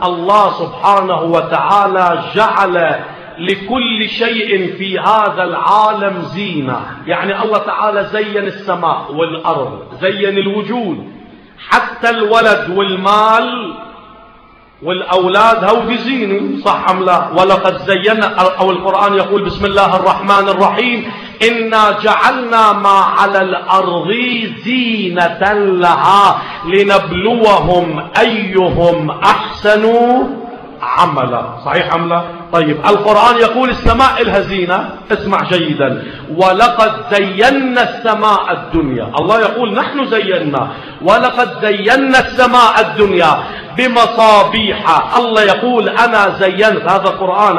الله سبحانه وتعالى جعل لكل شيء في هذا العالم زينة. يعني الله تعالى زين السماء والأرض، زين الوجود، حتى الولد والمال والأولاد هو بزينة، صح أم لا؟ ولقد زينا، أو القرآن يقول بسم الله الرحمن الرحيم إنا جعلنا ما على الأرض زينة لها لنبلوهم أيهم أحسن عملا، صحيح أم لا؟ طيب القرآن يقول السماء لها زينة، اسمع جيدا، ولقد زينا السماء الدنيا. الله يقول نحن زينا، ولقد زينا السماء الدنيا بمصابيح. الله يقول أنا زينت، هذا القرآن،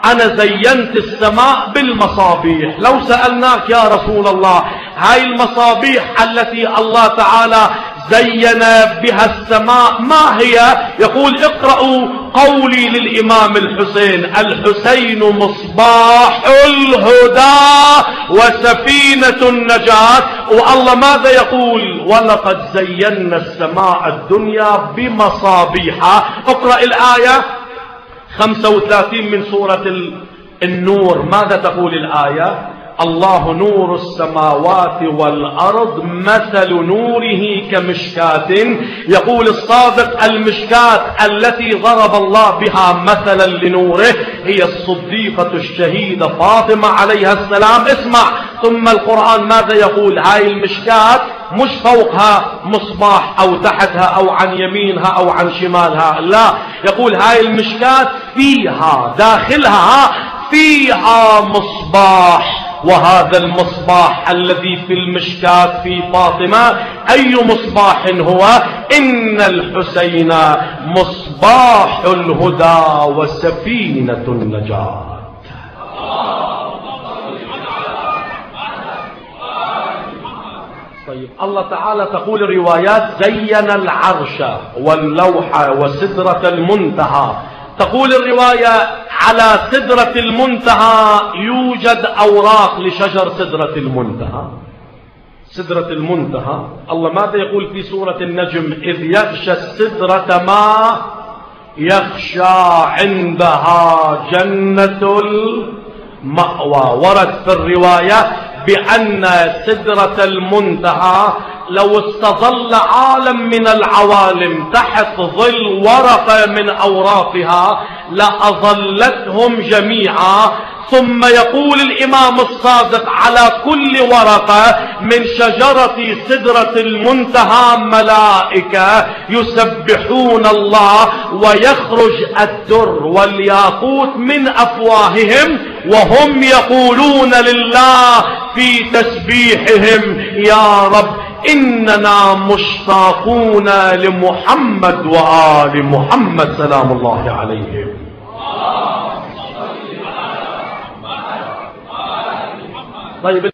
أنا زينت السماء بالمصابيح. لو سألناك يا رسول الله هاي المصابيح التي الله تعالى زين بها السماء ما هي؟ يقول اقرأوا قولي للإمام الحسين: الحسين مصباح الهدى وسفينة النجاة. والله ماذا يقول؟ ولقد زينا السماء الدنيا بمصابيح. اقرأ الآية 35 من سورة النور، ماذا تقول الآية؟ الله نور السماوات والأرض مثل نوره كمشكاة. يقول الصادق المشكاة التي ضرب الله بها مثلا لنوره هي الصديقة الشهيدة فاطمة عليها السلام. اسمع، ثم القرآن ماذا يقول؟ هاي المشكاة مش فوقها مصباح أو تحتها أو عن يمينها أو عن شمالها، لا، يقول هاي المشكاة فيها داخلها فيها مصباح، وهذا المصباح الذي في المشكاة في فاطمة أي مصباح هو؟ إن الحسين مصباح الهدى وسفينة النجاة. طيب الله تعالى تقول الروايات زين العرش واللوح وسدرة المنتهى. تقول الرواية على سدرة المنتهى يوجد أوراق لشجر سدرة المنتهى. سدرة المنتهى الله ماذا يقول في سورة النجم؟ إذ يغشى السدرة ما يخشى عندها جنة المأوى. ورد في الرواية بأن سدرة المنتهى لو استظل عالم من العوالم تحت ظل ورقة من أوراقها لأظلتهم جميعا. ثم يقول الإمام الصادق على كل ورقة من شجرة سدرة المنتهى ملائكة يسبحون الله، ويخرج الدر والياقوت من أفواههم وهم يقولون لله في تسبيحهم: يا رب إننا مشتاقون لمحمد وآل محمد سلام الله عليهم. طيب